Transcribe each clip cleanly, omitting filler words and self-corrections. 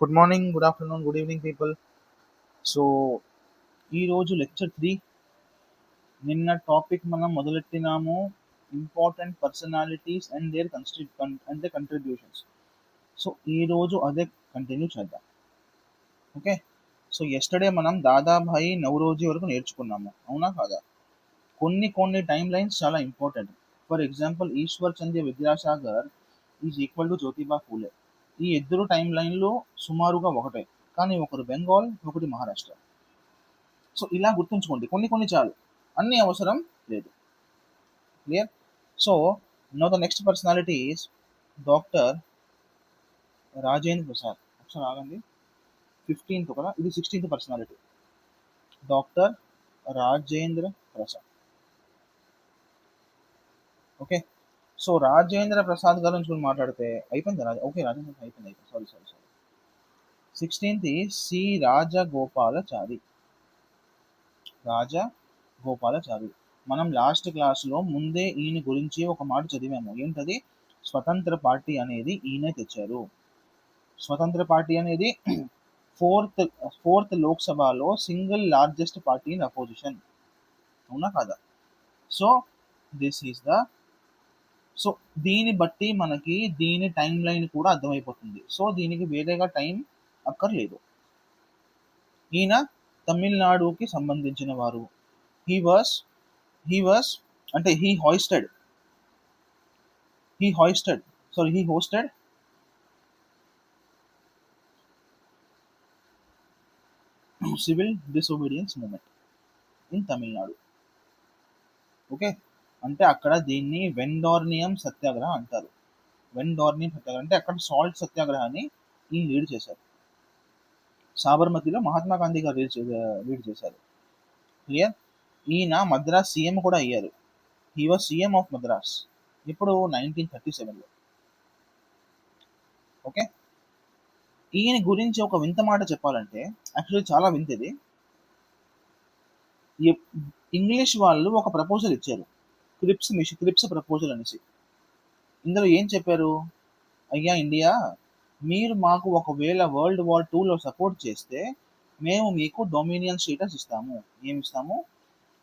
Good morning, good afternoon, good evening people. So ఈరోజు lecture 3. నిన్న topic మనం మొదలెట్టినాము, important personalities and their contributions. So ఈరోజు అదే కంటిన్యూ చేద్దాం. ఓకే. సో ఎస్టర్డే మనం దాదాభాయి నౌరోజీ వరకు నేర్చుకున్నాము, అవునా కాదా? కొన్ని టైమ్ లైన్స్ చాలా important. For example, Ishwar Chandra Vidyasagar is equal to Jyotiba Phule. ఈ ఇద్దరు టైం లైన్లో సుమారుగా ఒకటే, కానీ ఒకరు బెంగాల్, ఒకటి మహారాష్ట్ర. సో ఇలా గుర్తుంచుకోండి, కొన్ని చాలు, అన్ని అవసరం లేదు. Clear? So now the next personality is doctor Rajendra Prasad. ఒకసారి ఆగండి, 15th కదా, ఇది 16th personality, doctor Rajendra Prasad. Okay. So Rajendra Prasad గారి నుంచి మాట్లాడితే అయిపోయింది. ఓకే, రాజేంద్ర అయిపోయింది. Sorry 16th C Rajagopalachari. మనం లాస్ట్ క్లాస్లో ముందే ఈయన గురించి ఒక మాట చదివాము. ఏంటది? స్వతంత్ర పార్టీ అనేది ఈయనే తెచ్చారు. స్వతంత్ర పార్టీ అనేది ఫోర్త్ లోక్సభలో single largest party in opposition, అవునా కాదా? So this is the so దీన్ని బట్టి మనకి దీని టైం లైన్ కూడా అర్థమైపోతుంది. సో దీనికి వేరేగా టైం అక్కర్లేదు. ఈయన తమిళనాడుకి సంబంధించిన వారు. హీ వాస్ అంటే he hosted civil disobedience movement in Tamil Nadu. Okay. అంటే అక్కడ దీన్ని వెండార్నియం సత్యాగ్రహం అంటారు. వెండార్నియం సత్యాగ్రహం అంటే అక్కడ సాల్ట్ సత్యాగ్రహాన్ని ఈయన లీడ్ చేశారు. సాబర్మతిలో మహాత్మా గాంధీ గారు లీడ్ చేశారు. క్లియర్? ఈయన మద్రాస్ సీఎం కూడా అయ్యారు. He was CM of Madras. ఇప్పుడు 1937లో. ఓకే. ఈయన గురించి ఒక వింత మాట చెప్పాలంటే, యాక్చువల్లీ చాలా వింతది. ఇంగ్లీష్ వాళ్ళు ఒక ప్రపోజల్ ఇచ్చారు, క్రిప్స్ ప్రపోజల్ అనేసి. ఇందులో ఏం చెప్పారు? అయ్యా ఇండియా, మీరు మాకు ఒకవేళ వరల్డ్ వార్ 2లో సపోర్ట్ చేస్తే మేము మీకు డొమినియన్ స్టేటస్ ఇస్తాము. ఏమిస్తాము?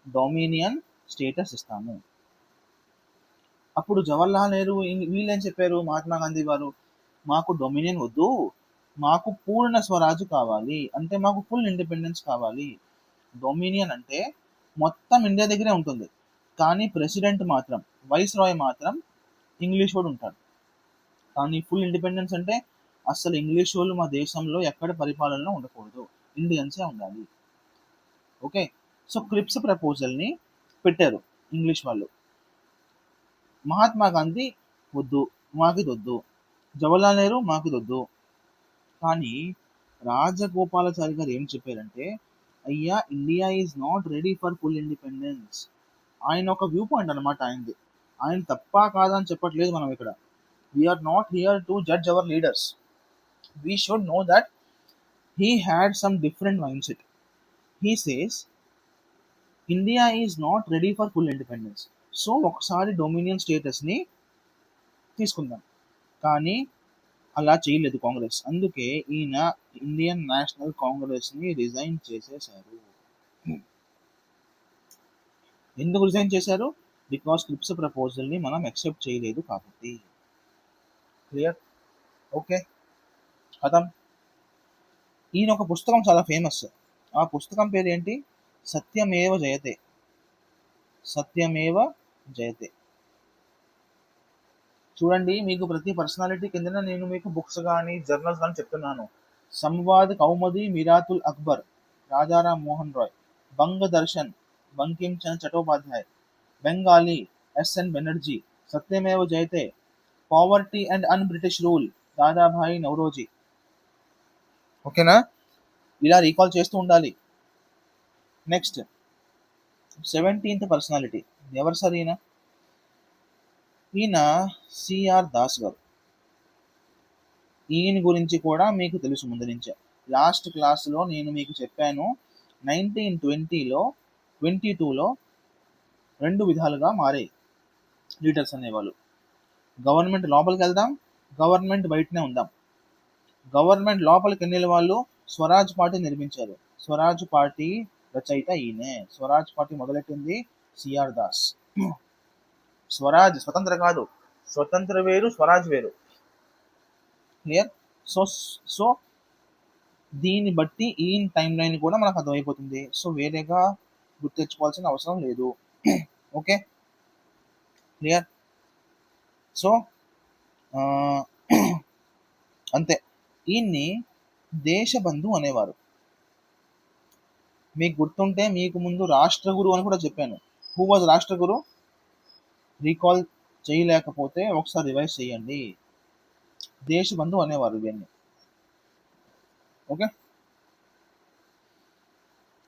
డొమినియన్ స్టేటస్ ఇస్తాము. అప్పుడు జవహర్లాల్ నెహ్రూ వీళ్ళేం చెప్పారు? మహాత్మా గాంధీ వారు, మాకు డొమినియన్ వద్దు, మాకు పూర్ణ స్వరాజు కావాలి, అంటే మాకు ఫుల్ ఇండిపెండెన్స్ కావాలి. డొమినియన్ అంటే మొత్తం ఇండియా దగ్గరే ఉంటుంది, కానీ ప్రెసిడెంట్ మాత్రం, వైస్ రాయ్ మాత్రం ఇంగ్లీష్ వాడు ఉంటాడు. కానీ ఫుల్ ఇండిపెండెన్స్ అంటే అసలు ఇంగ్లీష్ వాళ్ళు మా దేశంలో ఎక్కడ పరిపాలనలో ఉండకూడదు, ఇండియన్సే ఉండాలి. ఓకే. సో క్రిప్స్ ప్రపోజల్ని పెట్టారు ఇంగ్లీష్ వాళ్ళు. మహాత్మా గాంధీ వద్దు, మాకిదొద్దు. జవహర్లాల్ నెహ్రూ మాకిదొద్దు. కానీ రాజగోపాలాచారి గారు ఏం చెప్పారంటే, అయ్యా India is not ready for full independence. ఆయన ఒక వ్యూ పాయింట్ అనమాట ఆయనది. ఆయన తప్ప కాదా అని చెప్పట్లేదు మనం ఇక్కడ. We are not here to judge our leaders. We should know that he had some different mind set. He says India is not ready for full independence. So ఒకసారి డొమినియన్ స్టేటస్ని తీసుకుందాం. కానీ అలా చేయలేదు కాంగ్రెస్. అందుకే ఈయన ఇండియన్ నేషనల్ కాంగ్రెస్ని రిజైన్ చేసేశారు. ఎందుకు రిజైన్ చేశారు? బికాస్ క్రిప్స్ ప్రపోజల్ని మనం యాక్సెప్ట్ చేయలేదు కాబట్టి. క్లియర్? ఓకే, కథం. ఈయన ఒక పుస్తకం చాలా ఫేమస్. ఆ పుస్తకం పేరు ఏంటి? సత్యమేవ జయతే. చూడండి, మీకు ప్రతి పర్సనాలిటీ కింద నేను మీకు బుక్స్ కానీ జర్నల్స్ కానీ చెప్తున్నాను. Samvad Kaumudi Miratul Akbar, Rajaram Mohan Roy. Banga Darshan, Bankim Chandra Chattopadhyay. Bengali, SN Banerjee. Satyameva Jayate, poverty and un British rule, Dadabhai Naoroji. ఓకేనా? ఇలా రీకాల్ చేస్తూ ఉండాలి. నెక్స్ట్ 17th పర్సనాలిటీ ఎవరు సార్? ఈయన సిఆర్ దాస్ గారు. ఈయన గురించి కూడా మీకు తెలుసు ముందు నుంచే. లాస్ట్ క్లాస్లో నేను మీకు చెప్పాను, 1920లో 22లో 2 విధాలుగా మారే లీడర్స్ అనేవాళ్ళు. గవర్నమెంట్ లోపలికి వెళ్దాం, గవర్నమెంట్ బయటనే ఉందాం. గవర్నమెంట్ లోపలికి వెళ్ళిన వాళ్ళు స్వరాజ్ పార్టీ నిర్మించారు. స్వరాజ్ పార్టీ రచయిత ఈయనే. స్వరాజ్ పార్టీ మొదలెట్టింది సిఆర్ దాస్. స్వరాజ్ స్వతంత్ర కాదు, స్వతంత్ర వేరు, స్వరాజ్ వేరు. క్లియర్? సో సో దీన్ని బట్టి ఈ టైం లైన్ కూడా మనకు అర్థమైపోతుంది. సో వేరేగా గుర్తించుకోవాల్సిన అవసరం లేదు. Okay, clear? సో అంతే. ఈయన్ని దేశబంధు అనేవారు. మీకు గుర్తుంటే మీకు ముందు రాష్ట్రగురు అని కూడా చెప్పాను. Who was రాష్ట్రగురు? రీకాల్ చేయలేకపోతే ఒకసారి రివైజ్ చేయండి. దేశబంధు అనేవారు ఇవన్నీ. ఓకే,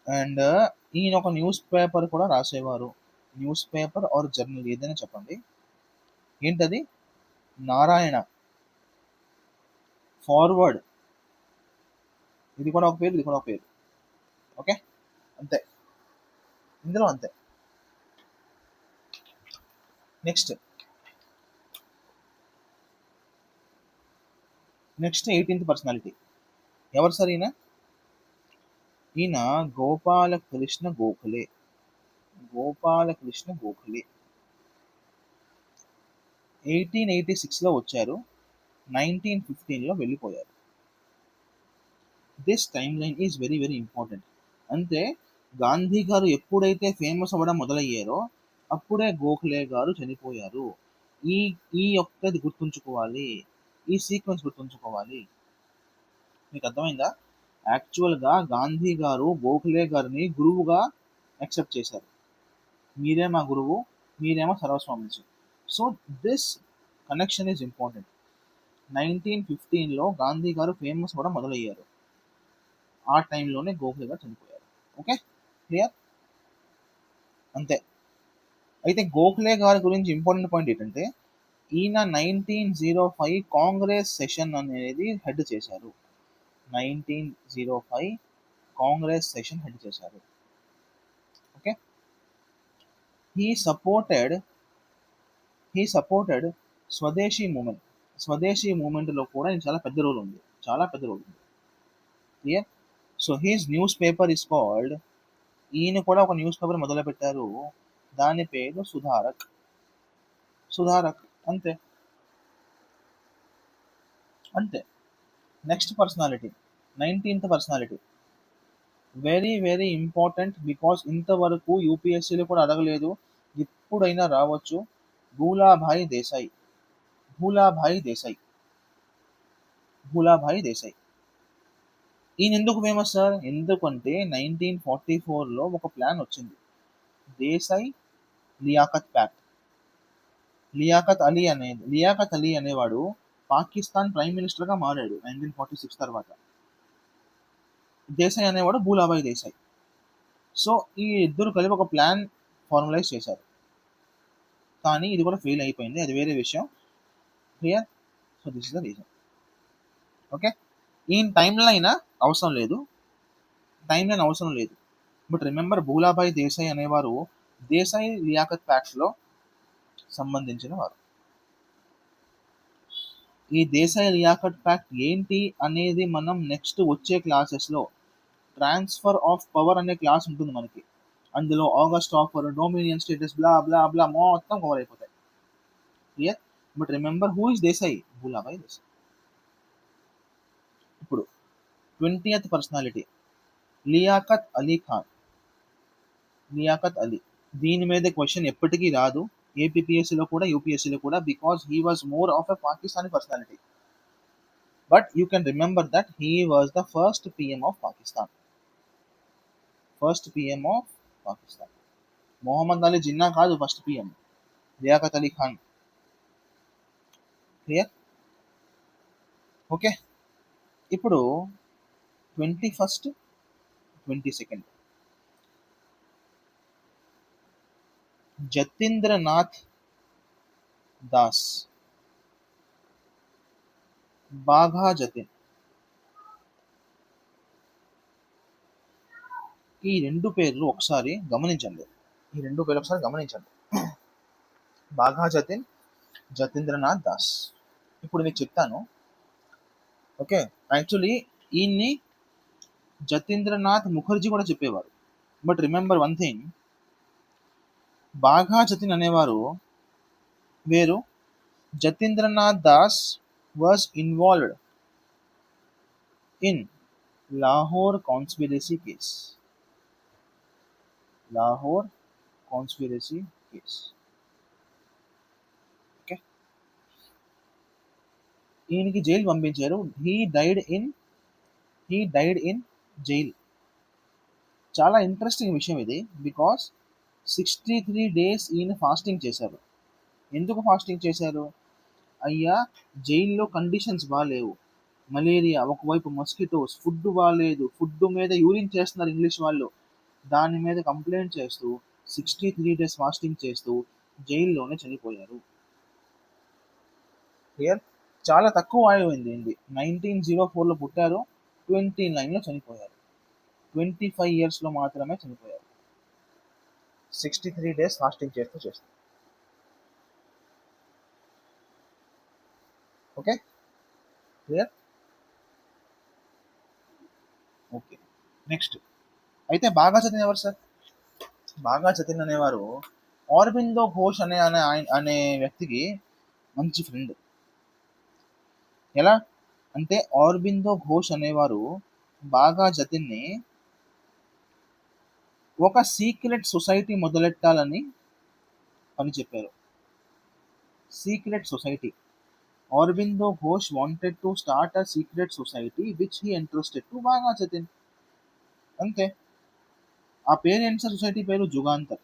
అండ్ ఈయన ఒక న్యూస్ పేపర్ కూడా రాసేవారు. న్యూస్ పేపర్ ఆర్ జర్నల్ ఏదైనా చెప్పండి. ఏంటది? నారాయణ. ఫార్వర్డ్. ఇది కూడా ఒక పేరు, ఇది కూడా ఒక పేరు. ఓకే, అంతే. ఇందులో అంతే. నెక్స్ట్ 18th పర్సనాలిటీ ఎవరు సార్? ఈయన గోపాలకృష్ణ గోఖలే. గోపాలకృష్ణ గోఖలే 1886లో వచ్చారు, 1915లో వెళ్ళిపోయారు. This time line is very very important. అంటే గాంధీ గారు ఎప్పుడైతే ఫేమస్ అవ్వడం మొదలయ్యారో అప్పుడే గోఖలే గారు చనిపోయారు. ఈ ఈ ఒక్కది గుర్తుంచుకోవాలి, ఈ సీక్వెన్స్ గుర్తుంచుకోవాలి. మీకు అర్థమైందా? యాక్చువల్గా గాంధీ గారు గోఖలే గారిని గురువుగా యాక్సెప్ట్ చేశారు. మీరే మా గురువు, మీరేమో సర్వస్వామి. So this connection is important. 1915లో గాంధీ గారు ఫేమస్ అవ్వడం మొదలయ్యారు. ఆ టైంలోనే గోఖలే గారు చనిపోయారు. Okay, clear? అంతే. అయితే గోఖలే గారి గురించి ఇంపార్టెంట్ పాయింట్ ఏంటంటే ఈయన 1905 కాంగ్రెస్ సెషన్ అనేది హెడ్ చేశారు. 1905 కాంగ్రెస్ సెషన్ హెడ్ చేశారు. ఓకే, హీ సపోర్టెడ్ స్వదేశీ మూమెంట్. స్వదేశీ మూమెంట్లో కూడా ఈయన చాలా పెద్ద రోల్ ఉంది, చాలా పెద్ద రోల్ ఉంది. Clear? So he's news paper is called, ఈయన కూడా ఒక న్యూస్ పేపర్ మొదలు పెట్టారు, దాని పేరు సుధారక్. అంతే అంతే. Next personality 19th personality very very important, because ఇంతవరకు యూపీఎస్సీలో కూడా అడగలేదు, ఎప్పుడైనా రావచ్చు. భూలాభాయ్ దేశాయ్. ఈయన ఎందుకు ఫేమస్ సార్? ఎందుకంటే 1944లో ఒక ప్లాన్ వచ్చింది, దేశాయ్ లియాఖత్ ప్యాక్ట్. లియాఖత్ అలీ అనేవాడు పాకిస్తాన్ ప్రైమ్ మినిస్టర్గా మారాడు 1946 తర్వాత. దేశాయ్ అనేవాడు భూలాభాయ్ దేశాయ్. సో ఈ ఇద్దరు కలిపి ఒక ప్లాన్ ఫార్ములైజ్ చేశారు, కానీ ఇది కూడా ఫెయిల్ అయిపోయింది, అది వేరే విషయం. Clear? So this is the reason. Okay, ఈ టైం లైన్ అవసరం లేదు, బట్ రిమెంబర్ భూలాభాయ్ దేశాయ్ అనేవారు దేశాయ్ లియాఖత్ ప్యాక్ట్స్లో సంబంధించిన వారు. ఈ దేశాయ్ లియాఖత్ ప్యాక్ట్ ఏంటి అనేది మనం నెక్స్ట్ వచ్చే క్లాసెస్లో, ట్రాన్స్ఫర్ ఆఫ్ పవర్ అనే క్లాస్ ఉంటుంది మనకి, అందులో August offer, dominion status, blah blah blah మొత్తం కవర్ అయిపోతాయి. Clear? But remember who is Desai? Bhulabhai Desai. ఇప్పుడు 20th పర్సనాలిటీ లియాఖత్ అలీ ఖాన్. దీని మీద క్వశ్చన్ ఎప్పటికీ రాదు, ఏపీఎస్సీలో కూడా యూపీఎస్సీలో కూడా, because he was more of a Pakistani personality. But you can remember that he was the first PM of Pakistan. Mohammad Ali Jinnah కాదు first PM, Liaquat Ali Khan. Clear? Okay, ఇప్పుడు 21st 22nd జతీంద్రనాథ్ దాస్, బాఘా జతిన్. ఈ రెండు పేర్లు ఒకసారి గమనించండి. బాఘా జతిన్, జతీంద్రనాథ్ దాస్. ఇప్పుడు మీకు చెప్తాను. ఓకే, యాక్చువల్లీ ఈయన్ని జతీంద్రనాథ్ ముఖర్జీ కూడా చెప్పేవారు. But remember one thing, Bagha Jatin అనేవారు వేరు, Jatindranath Das was involved in Lahore conspiracy case. Lahore conspiracy case. Okay, ఈయనకి జైలు పంపించారు. He died in jail. చాలా ఇంట్రెస్టింగ్ విషయం ఇది, బికాస్ 63 days ఈయన ఫాస్టింగ్ చేశారు. ఎందుకు ఫాస్టింగ్ చేశారు? అయ్యా, జైల్లో కండిషన్స్ బాగాలేవు, మలేరియా, ఒకవైపు మస్కిటోస్, ఫుడ్ బాగాలేదు, ఫుడ్ మీద యూరిన్ చేస్తున్నారు ఇంగ్లీష్ వాళ్ళు, దాని మీద కంప్లైంట్ చేస్తూ 63 days ఫాస్టింగ్ చేస్తూ జైల్లోనే చనిపోయారు. క్లియర్? చాలా తక్కువ ఆయువు అయింది. 1904లో పుట్టారు, 29లో చనిపోయారు. 25 yearsలో మాత్రమే చనిపోయారు. 63 days ఫాస్టింగ్ చేస్తూ. Okay, clear? Okay, next. అయితే బాగా జతిన్ ఎవరు సార్? బాగా జతిన్ అనేవారు ఆర్బిందో ఘోష్ అనే వ్యక్తికి మంచి ఫ్రెండ్. ఎలా అంటే, ఆర్బిందో ఘోష్ అనేవారు బాగా జతిన్ని ఒక సీక్రెట్ సొసైటీ మొదలెట్టాలని పని చెప్పారు. Secret society. Aurobindo Ghosh wanted to start a secret society which he entrusted to బాగా జతిన్. అంతే. ఆ పేరు ఏంటి సార్? సొసైటీ పేరు జుగాంతర్.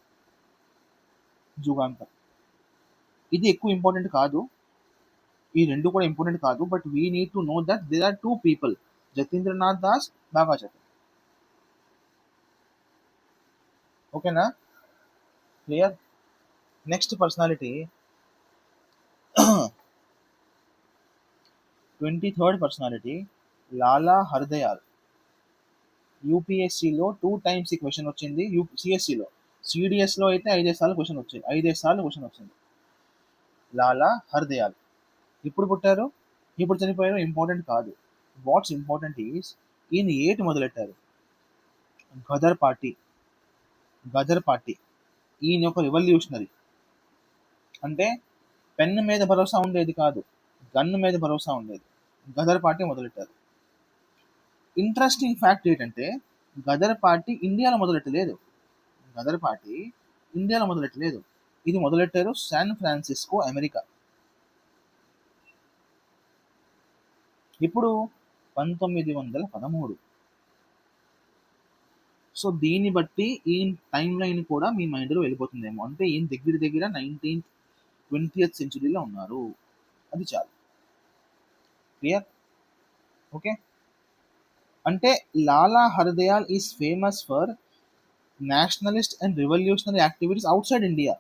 ఇది ఎక్కువ ఇంపార్టెంట్ కాదు, ఈ రెండు కూడా ఇంపార్టెంట్ కాదు, but we need to know that there are 2 people, Jatindranath Das, బాగా జతిన్. ఓకేనా? Clear? Next personality, 23rd personality, Lala Hardayal. యూపీఎస్సీలో 2 times ఈ క్వశ్చన్ వచ్చింది. సిఎస్సిలో, సిడిఎస్లో అయితే 5 సార్లు క్వశ్చన్ వచ్చింది. లాలా హర్దయాల్ ఇప్పుడు పుట్టారు, ఇప్పుడు చనిపోయారు, ఇంపార్టెంట్ కాదు. వాట్స్ ఇంపార్టెంట్ ఈస్ ఈయన ఏటి మొదలెట్టారు? గదర్ పార్టీ. ఈయన ఒక రివల్యూషనరీ. అంటే పెన్ మీద భరోసా ఉండేది కాదు, గన్ మీద భరోసా ఉండేది. గదర్ పార్టీ మొదలెట్టారు. ఇంట్రెస్టింగ్ ఫ్యాక్ట్ ఏంటంటే, గదర్ పార్టీ ఇండియాలో మొదలెట్టలేదు. ఇది మొదలెట్టారు శాన్ ఫ్రాన్సిస్కో, అమెరికా. ఇప్పుడు 1913. సో దీన్ని బట్టి ఈ టైం లైన్ కూడా మీ మైండ్లో వెళ్ళిపోతుందేమో. అంటే ఈయన దగ్గర 20th centuryలో ఉన్నారు. అది చాలు. క్లియర్? ఓకే. అంటే Lala Hardayal is famous for nationalist and revolutionary activities outside India.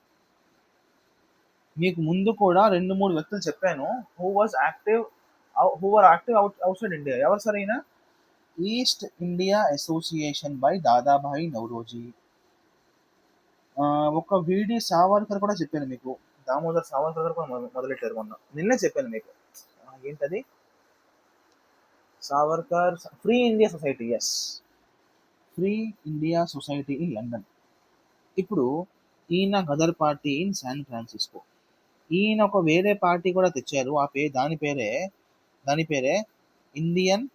మీకు ముందు కూడా 2-3 వ్యక్తులు చెప్పాను who are active outside India. ఎవరు సార్ అయినా? East India Association by Dadabhai Naoroji. ఒక వీడి సావర్కర్ కూడా చెప్పాను మీకు, దామోదర్ సావర్కర్ కూడా మొదలెట్టారు నిన్నే చెప్పాను మీకు. ఏంటది? Savarkar free India society. Yes, free India society in London. ఇప్పుడు ఈయన Ghadar party in San Francisco. ఈయన ఒక వేరే పార్టీ కూడా తెచ్చారు. దాని పేరే ఇండియన్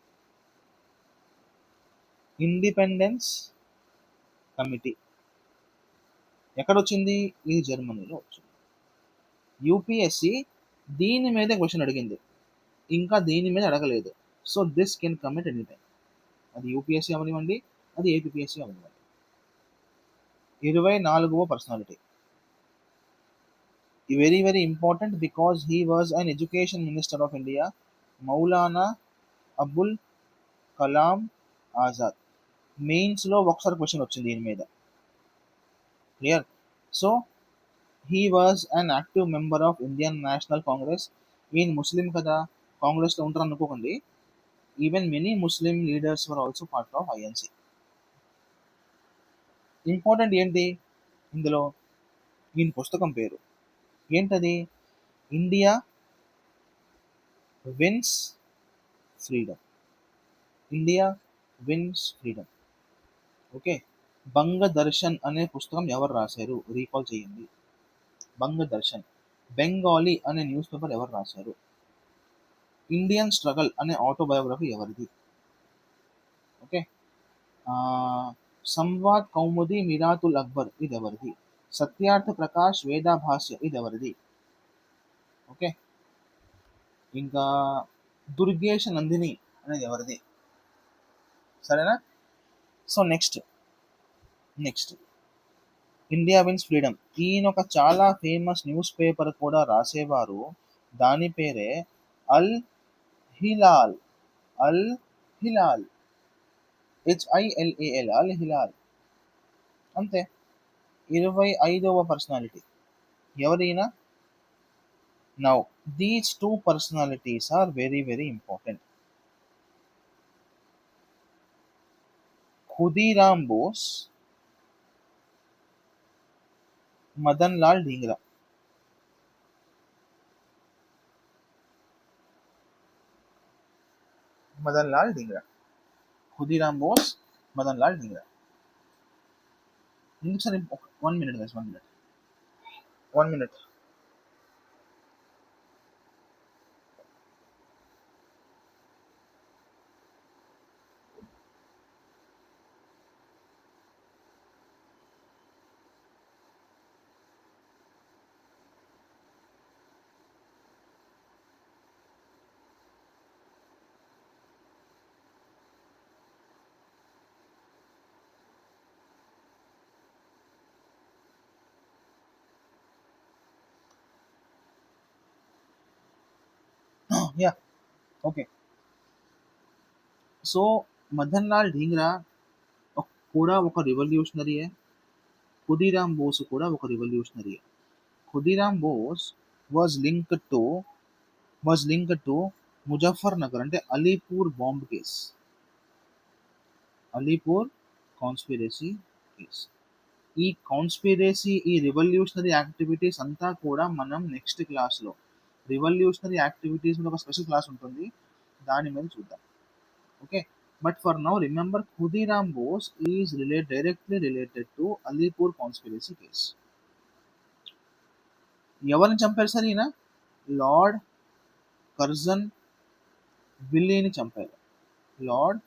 ఇండిపెండెన్స్ కమిటీ. ఎక్కడొచ్చింది? ఇది జర్మనీలో వచ్చింది. యూపీఎస్సి దీని మీద క్వశ్చన్ అడిగింది, ఇంకా దీని మీద అడగలేదు. So this can come at any time. అది యూపీఎస్సీ అవనివ్వండి, అది ఏపీఎస్సీ అవనివ్వండి. 24వ personality, very very important because he was an education minister of India, Maulana Abul Kalam Azad. మెయిన్స్లో ఒకసారి క్వశ్చన్ వచ్చింది దీని మీద. Clear? So he was an active member of Indian National Congress. ఈయన ముస్లిం కదా, కాంగ్రెస్లో ఉంటారు అనుకోకండి. Even many Muslim leaders were also part of INC. Important ఏంటి ఇందులో? ఈయన పుస్తకం పేరు ఏంటది? India wins freedom. India wins freedom. Okay. Banga Darshan అనే పుస్తకం ఎవరు రాశారు? రీకాల్ చేయండి. బంగ దర్శన్. బెంగాలీ అనే న్యూస్ పేపర్ ఎవరు రాశారు? ఇండియన్ స్ట్రగల్ అనే ఆటోబయోగ్రఫీ ఎవరిది? ఓకే. ఆ, సంవాద్ కౌముది మిరాతుల్ అక్బర్ ఇది ఎవరిది? సత్యార్థ ప్రకాష్ వేదాభాష్య ఇది ఎవరిది? ఓకే. ఇంకా దుర్గేష్ నందిని అనేది ఎవరిది? సరేనా? So next India wins freedom. ఈయన ఒక చాలా ఫేమస్ న్యూస్ పేపర్ కూడా రాసేవారు. దాని పేరే అల్ హిలాల్. అల్ హిలాల్. HILAL. అల్ హిలాల్. అంతే. 25వ పర్సనాలిటీ ఎవరైనా. Now these two personalities are very very important. Khudiram Bose, Madan Lal Dhingra. Madan Lal Dhingra. Khudiram Bose, Madan Lal Dhingra. ఎందుకు sir? 1 minute guys, 1 minute. 1 minute. Yeah. Okay. So Madan Lal Dhingra కూడా ఒక రివల్యూషనరీయే. ఖుదీరామ్ బోస్ కూడా ఒక రివల్యూషనరీయే. Khudiram Bose was linked to Muzaffar Nagar అంటే Alipur bomb case. Alipore conspiracy case. ఈ రివల్యూషనరీ యాక్టివిటీస్ అంతా కూడా మనం నెక్స్ట్ క్లాస్లో, రివల్యూషనరీ యాక్టివిటీస్ మీద ఒక స్పెషల్ క్లాస్ ఉంటుంది, దాని మీద చూద్దాం. Okay. But for now remember Khudiram Bose is directly related to Alipore conspiracy case. ఎవరిని చంపారు సార్ ఈయన? లార్డ్ కర్జన్ విల్లీని చంపారు. లార్డ్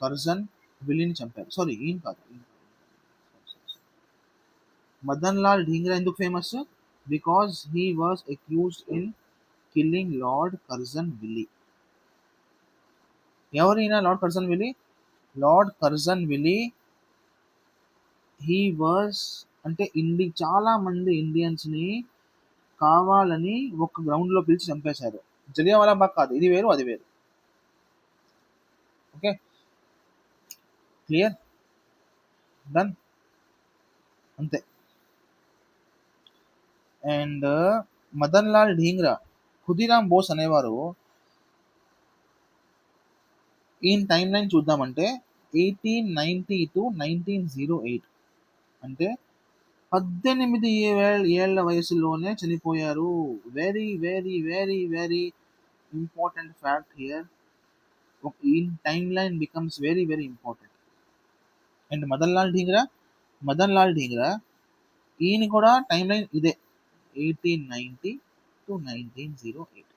కర్జన్ విల్లీని చంపారు. సారీ, ఈయన కాదు. మదన్ లాల్ ఢీంగ్రా ఎందుకు famous? Because he was accused in killing Lord Curzon Wyllie. ఎవరైనా Lord Curzon Wyllie? Lord Curzon Wyllie he was అంటే చాలా మంది ఇండియన్స్ ని కావాలని ఒక గ్రౌండ్ లో పిలిచి చంపేశారు. జలియావాలా బాగ్ కాదు, ఇది వేరు అది వేరు. ఓకే. క్లియర్? డన్. అంతే. అండ్ మదన్ లాల్ ఢీంగ్రా, ఖుదీరామ్ బోస్ అనేవారు ఈయన టైం లైన్ చూద్దామంటే 1890 టు 1908 అంటే 18 ఏళ్ల వయసులోనే చనిపోయారు. Very very very very important fact here. ఈయన timeline becomes very very important. And Madan Lal Dhingra ఈయన కూడా టైం లైన్ ఇదే, 1890 టు 1908.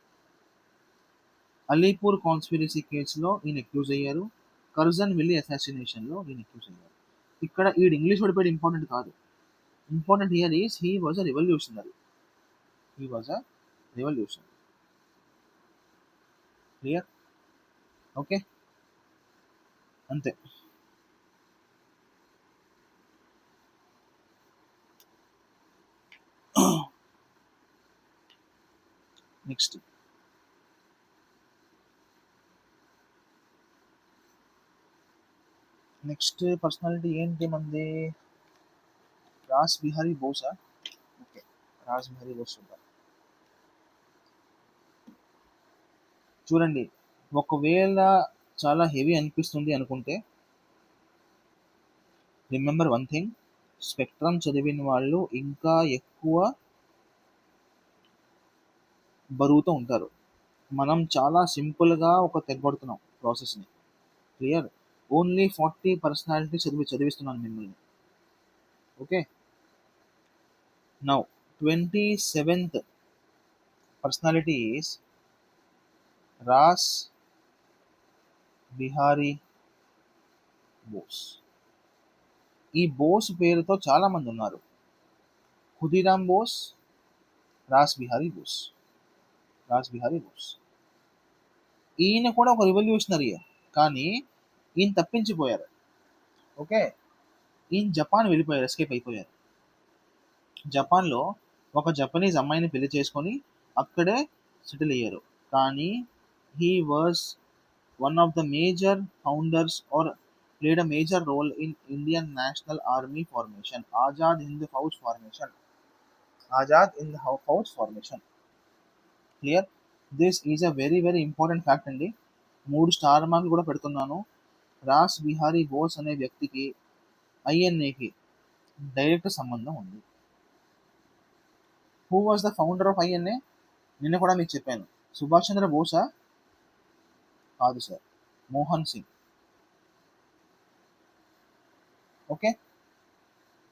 అలీపూర్ కాన్స్పిరసీ కేసులో ఈయన అక్యూజ్ అయ్యారు. కర్జన్ విల్లీ అసాసినేషన్లో ఈయన అక్యూజ్ అయ్యారు. ఇక్కడ ఈ ఇంగ్లీష్ వర్డ్ ఇంపార్టెంట్ కాదు. Important here is he was a revolutionary. Clear? Okay. అంతే. నెక్స్ట్ పర్సనాలిటీ ఏంటి మంది? రాస్ బిహారీ బోసా? ఓకే, రాస్ బిహారీ బోస్ చూద్దాం. చూడండి, ఒకవేళ చాలా హెవీ అనిపిస్తుంది అనుకుంటే రిమెంబర్ వన్ థింగ్, స్పెక్ట్రమ్ చదివిన వాళ్ళు ఇంకా ఎక్కువ బరువుతో ఉంటారు. మనం చాలా సింపుల్గా తెగొడుతున్నాం ప్రాసెస్ని. క్లియర్. ఓన్లీ 40 పర్సనాలిటీ చదివిస్తున్నాను మిమ్మల్ని. Okay. Now 27th personality is Rash Behari Bose. ఈ బోస్ పేరుతో చాలా మంది ఉన్నారు. ఖుదీరామ్ బోస్, రాస్ బిహారీ బోస్. రాస్ బిహారీ బోస్ ఈయన కూడా ఒక రివల్యూషనరీ, కానీ ఈయన తప్పించిపోయారు. ఓకే. ఈయన జపాన్ వెళ్ళిపోయారు, ఎస్కేప్ అయిపోయారు. జపాన్లో ఒక జపనీస్ అమ్మాయిని పెళ్లి చేసుకొని అక్కడే సెటిల్ అయ్యారు. కానీ he was one of the major founders or played a major role in Indian National Army formation, Azad Hind Fauj formation. Azad Hind Fauj formation. Clear. This is a very very important fact అండి. 3 స్టార్ మార్కులు కూడా పెడుతున్నాను. రాస్ బిహారీ బోస్ అనే వ్యక్తికి ఐఎన్ఏకి డైరెక్ట్ సంబంధం ఉంది. Who was the founder of INA? నిన్న కూడా మీకు చెప్పాను. సుభాష్ చంద్ర బోసా? కాదు sir, Mohan Singh. Okay.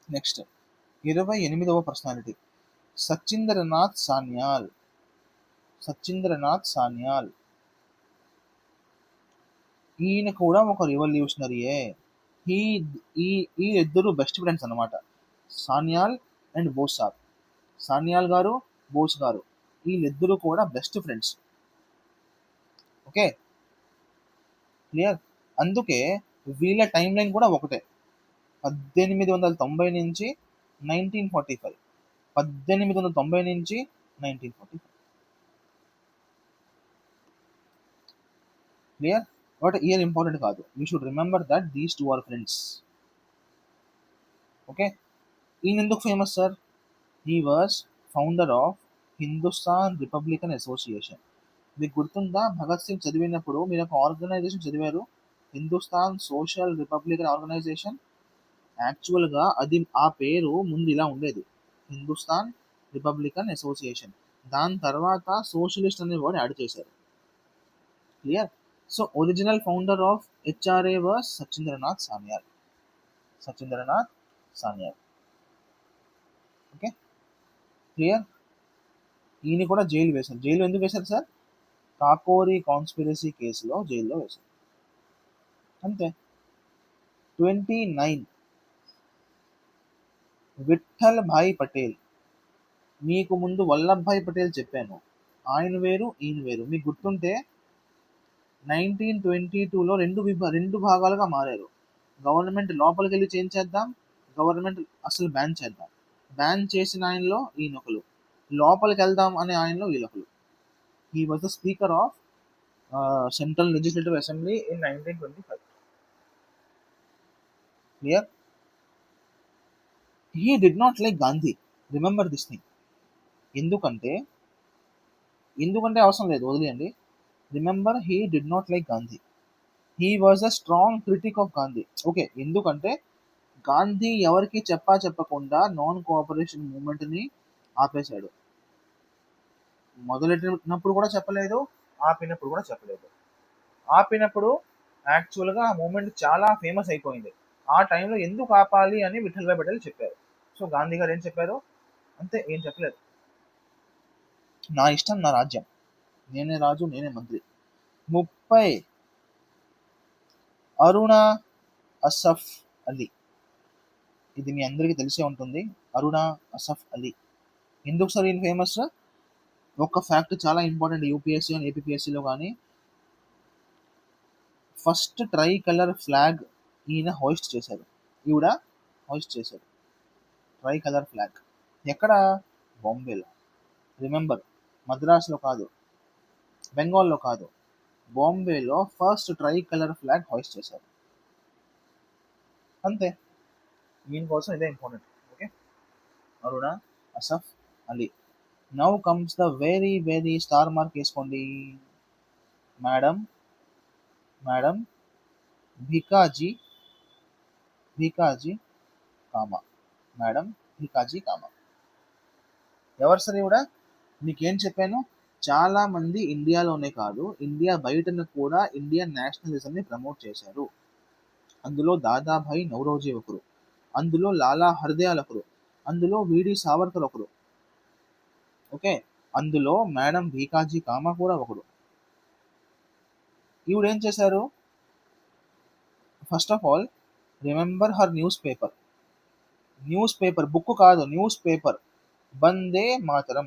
Next 28వ పర్సనాలిటీ సచింద్రనాథ్ సాన్యాల్. సచింద్రనాథ్ సాన్యాల్ ఈయన కూడా ఒక రివల్యూషనరీయే. ఈ ఈ ఇద్దరు బెస్ట్ ఫ్రెండ్స్ అనమాట, సాన్యాల్ అండ్ బోస్ సార్. సాన్యాల్ గారు, బోస్ గారు, వీళ్ళిద్దరూ కూడా బెస్ట్ ఫ్రెండ్స్. ఓకే. క్లియర్. అందుకే వీళ్ళ టైం లైన్ కూడా ఒకటే, 1890 నుంచి 1945. 1890 నుంచి 1945. క్లియర్. బట్ ఇయర్ ఇంపార్టెంట్ కాదు. You should remember that these two are friends. Okay. ఈయన ఎందుకు famous sir? He was founder of Hindustan Republican Association. మీకు గుర్తుందా, భగత్ సింగ్ చదివినప్పుడు మీరు ఒక ఆర్గనైజేషన్ చదివారు, హిందుస్థాన్ సోషల్ రిపబ్లికన్ ఆర్గనైజేషన్. యాక్చువల్గా అది ఆ పేరు ముందు ఇలా ఉండేది, హిందుస్థాన్ రిపబ్లికన్ అసోసియేషన్. దాని తర్వాత సోషలిస్ట్ అనే వర్డ్ యాడ్ చేశారు. Clear. So original founder of HRA was Sachindranath Sanyal. Sachindranath Sanyal. Okay. Clear. ఈయన కూడా జైలు వేశారు. జైలు ఎందుకు వేశారు సార్? కాకోరీ కాన్స్పిరసీ కేసులో జైల్లో వేశారు. అంతే. 29 విఠల్ భాయ్ పటేల్. మీకు ముందు వల్లభాయ్ పటేల్ చెప్పాను, ఆయన వేరు ఈయన వేరు. మీకు గుర్తుంటే 1922లో రెండు భాగాలుగా మారారు. గవర్నమెంట్ లోపలికి వెళ్ళి చేంజ్ చేద్దాం, గవర్నమెంట్ అసలు బ్యాన్ చేద్దాం. బ్యాన్ చేసిన ఆయనలో ఈయనొకరు, లోపలికి వెళ్దాం అనే ఆయనలో వీళ్ళొకరు. He was the speaker of central legislative assembly in 1925. Clear. He did not like Gandhi. Remember this thing. ఎందుకంటే అవసరం లేదు, వదిలేయండి. Remember, he did not like Gandhi. He was a strong critic of Gandhi. Okay. ఎందుకంటే గాంధీ ఎవరికి చెప్పకుండా నాన్ కోఆపరేషన్ మూమెంట్ని ఆపేశాడు. మొదలెట్టినప్పుడు కూడా చెప్పలేదు, ఆపినప్పుడు కూడా చెప్పలేదు. ఆపినప్పుడు యాక్చువల్గా ఆ మూమెంట్ చాలా ఫేమస్ అయిపోయింది. ఆ టైంలో ఎందుకు ఆపాలి అని విఠల్ భాయ్ పటేల్ చెప్పారు. సో గాంధీ గారు ఏం చెప్పారు? అంతే, ఏం చెప్పలేదు. నా ఇష్టం, నా రాజ్యం, నేనే రాజు, నేనే మంత్రి. 30 అరుణ అసఫ్ అలీ. ఇది మీ అందరికీ తెలిసే ఉంటుంది, అరుణ అసఫ్ అలీ. ఎందుకు సార్ ఈయన ఫేమస్? ఒక ఫ్యాక్ట్ చాలా ఇంపార్టెంట్ యూపీఎస్సీ అండ్ ఏపీఎస్సీలో. కానీ ఫస్ట్ ట్రై కలర్ ఫ్లాగ్ ఈయన హోస్ట్ చేశారు, ఈవిడ హోస్ట్ చేశారు. ట్రై కలర్ ఫ్లాగ్ ఎక్కడ? బాంబేలో. రిమెంబర్, మద్రాసులో కాదు, బెంగాల్లో కాదు, బాంబేలో first tricolour flag host చేశారు. అంతే. దీనికోసం ఇదే important. Okay. Aruna Asaf Ali. Now comes the very very star mark వేసుకోండి. మేడం భికాజీ కామా. మేడం భికాజీ కామా. ఎవరు సార్ ఈవిడ? మీకేం చెప్పాను? చాలా మంది ఇండియాలోనే కాదు, ఇండియా బయటను కూడా ఇండియన్ నేషనలిజంని ప్రమోట్ చేశారు. అందులో దాదాభాయి నౌరోజీ ఒకరు, అందులో లాలా హర్దయాల్ ఒకరు, అందులో విడి సావర్కర్ ఒకరు, ఓకే, అందులో మేడం భీకాజీ కామా కూడా ఒకడు. ఈవిడ ఏం చేశారు? First of all, remember her newspaper, book కాదు, newspaper, Vande Mataram,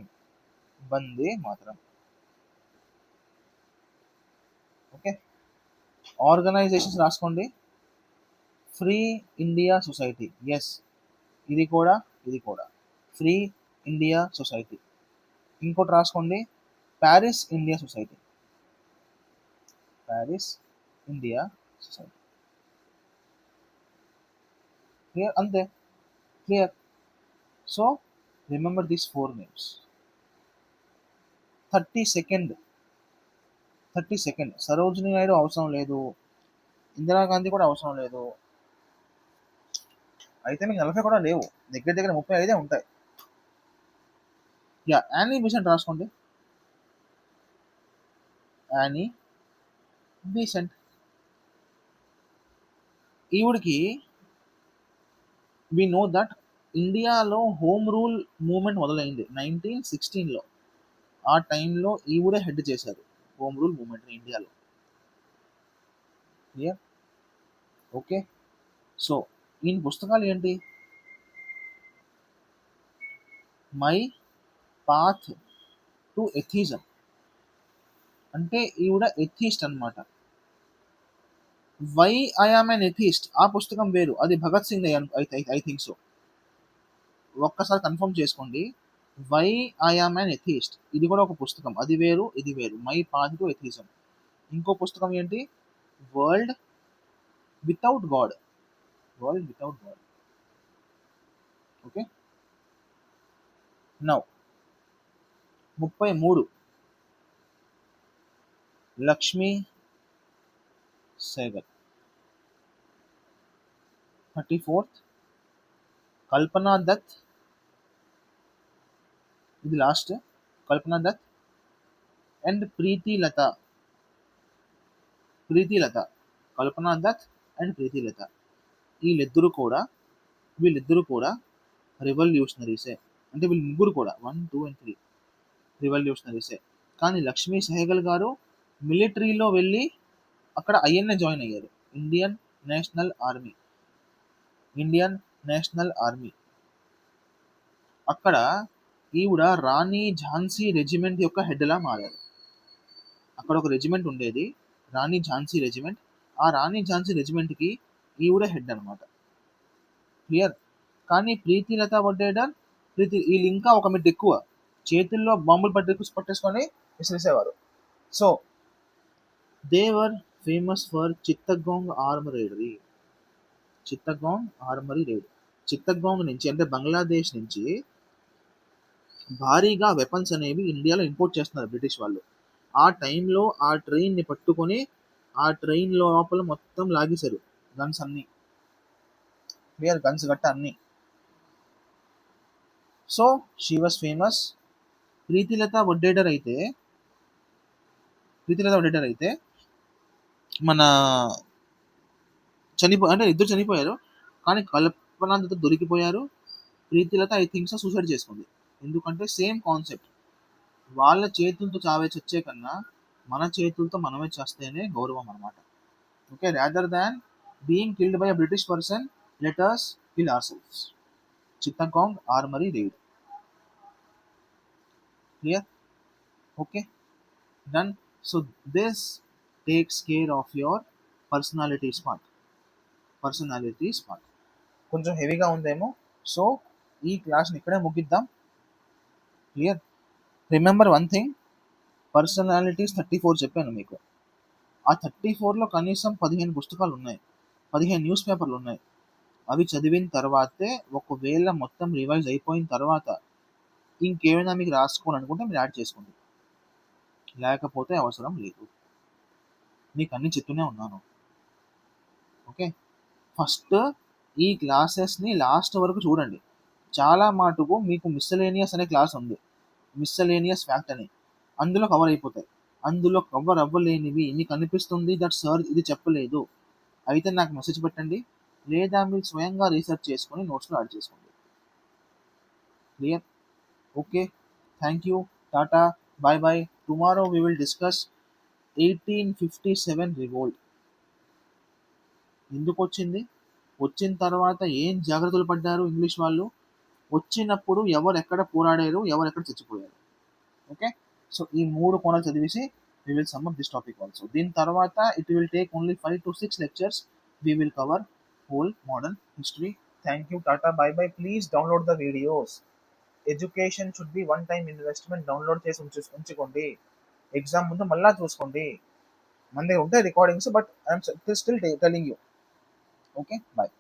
Vande Mataram. Okay, organisations రాసుకోండి. ఫ్రీ ఇండియా సొసైటీ, ఎస్, ఇది కూడా, ఇది కూడా ఫ్రీ ఇండియా సొసైటీ. ఇంకోటి రాసుకోండి, Paris India Society, Paris India Society. Clear? అంతే, clear. So remember these 4 names. 30 second, 30 second. Sarojini Naidu అవసరం లేదు, ఇందిరాగాంధీ కూడా అవసరం లేదు, అయితే మీకు 40 కూడా లేవు, దగ్గర దగ్గర 35 ఉంటాయి. యా, యానీ బీసెంట్ రాసుకోండి, యానీ బీసెంట్. ఈవిడికి వి నో దట్ ఇండియాలో హోమ్ రూల్ మూవ్మెంట్ మొదలైంది 1916లో. ఆ టైంలో ఈవిడే హెడ్ చేశారు హోమ్ రూల్ మూవ్మెంట్ని ఇండియాలో. క్లియర్? ఓకే. సో ఈయన పుస్తకాలు ఏంటి? మై పాత్ టు ఎథిజం, అంటే ఈవిడ ఎథిస్ట్ అనమాట. Why I am an atheist, ఆ పుస్తకం వేరు, అది Bhagat Singh I think so. ఒక్కసారి కన్ఫర్మ్ చేసుకోండి. Why I am an atheist, ఇది కూడా ఒక పుస్తకం, అది వేరు, ఇది వేరు. My path to atheism. ఇంకో పుస్తకం ఏంటి? World without God, world without God. Okay, now 33 Lakshmi Sehgal. 34 Kalpana Dutt, ఇది last, Kalpana Dutt and Pritilata. Pritilata, Kalpana Dutt and Pritilata, వీళ్ళిద్దరూ కూడా రెవల్యూషనరీసే. అంటే వీళ్ళు ముగ్గురు కూడా 1, 2 and 3 రివల్యూషనరీసే. కానీ లక్ష్మీ సెహగల్ గారు మిలిటరీలో వెళ్ళి అక్కడ ఐఎన్ఏ జాయిన్ అయ్యారు, Indian National army. Indian National army అక్కడ ఈవిడ రాణి ఝాన్సీ రెజిమెంట్ యొక్క హెడ్లా మారారు. అక్కడ ఒక రెజిమెంట్ ఉండేది, రాణి ఝాన్సీ రెజిమెంట్. ఆ రాణి ఝాన్సీ రెజిమెంట్కి ఈవిడ హెడ్ అనమాట. క్లియర్? కానీ ప్రీతిలత వడ్డేడర్, వీళ్ళు ఇంకా ఒక మిడ్ ఎక్కువ, చేతుల్లో బాంబులు పట్టేసుకొని విసిరేసేవారు. So they were famous for Chittagong armoury. Chittagong armoury raid. Chittagong నుంచి, అంటే బంగ్లాదేశ్ నుంచి భారీగా వెపన్స్ అనేవి ఇండియాలో ఇంపోర్ట్ చేస్తున్నారు బ్రిటిష్ వాళ్ళు. ఆ టైంలో ఆ ట్రైన్ని పట్టుకొని ఆ ట్రైన్ లోపల మొత్తం లాగేశారు గన్స్ అన్ని. క్లియర్? గన్స్ గట్ట అన్ని. So she was famous. Pritilata Waddedar అయితే మన అంటే ఇద్దరు చనిపోయారు, కానీ కల్పనాతో దొరికిపోయారు. Pritilata I think so suicide చేసుకుంది. ఎందుకంటే సేమ్ కాన్సెప్ట్, వాళ్ళ చేతులతో చచ్చే కన్నా మన చేతులతో మనమే చేస్తేనే గౌరవం అనమాట. Okay, rather than being killed by a British person, let us kill ourselves. Chittagong armoury raid. Clear? Okay, done. So this takes care of your personalities part. కొంచెం హెవీగా ఉందేమో, సో ఈ క్లాస్ని ఇక్కడే ముగిద్దాం. Clear? Remember one thing, personalities 34 చెప్పాను మీకు. ఆ 34లో కనీసం 15 పుస్తకాలు ఉన్నాయి, 15 న్యూస్ పేపర్లు ఉన్నాయి. అవి చదివిన తర్వాతే, ఒకవేళ మొత్తం రివైజ్ అయిపోయిన తర్వాత ఇంకేమైనా మీకు రాసుకోవాలనుకుంటే మీరు యాడ్ చేసుకోండి, లేకపోతే అవసరం లేదు. మీకు అన్ని చెప్తూనే ఉన్నాను. ఓకే, ఫస్ట్ ఈ క్లాసెస్ని లాస్ట్ వరకు చూడండి. చాలా మటుకు మీకు మిస్సెలేనియస్ అనే క్లాస్ ఉంది, మిస్సెలేనియస్ ఫ్యాక్ట్ అని. అందులో కవర్ అయిపోతాయి. అందులో కవర్ అవ్వలేనివి మీకు అనిపిస్తుంది దట్ సార్ ఇది చెప్పలేదు, అయితే నాకు మెసేజ్ పెట్టండి, లేదా మీరు స్వయంగా రీసెర్చ్ చేసుకొని నోట్స్లో యాడ్ చేసుకోండి. Clear? Okay, thank you, tata, bye bye. Tomorrow we will discuss 1857 revolt. ఎందుకు వచ్చింది, వచ్చిన తర్వాత ఏం జాగ్రత్తలు పడ్డారు ఇంగ్లీష్ వాళ్ళు, వచ్చినప్పుడు ఎవరు ఎక్కడ పోరాడారు, ఎవరు ఎక్కడ చచ్చిపోయారు. ఓకే, సో ఈ 3 కోణాలు చదివేసి we will sum up this topic also. దీని తర్వాత it will take only 5 to 6 lectures. We will cover whole modern history. Thank you, tata, bye bye. Please download the videos. Education should be one time investment. Download చేసి ఉంచుకోండి, exam ముందు మళ్ళా చూసుకోండి. మన దగ్గర ఉంటాయి recordings, but I'm still telling you. Okay, bye.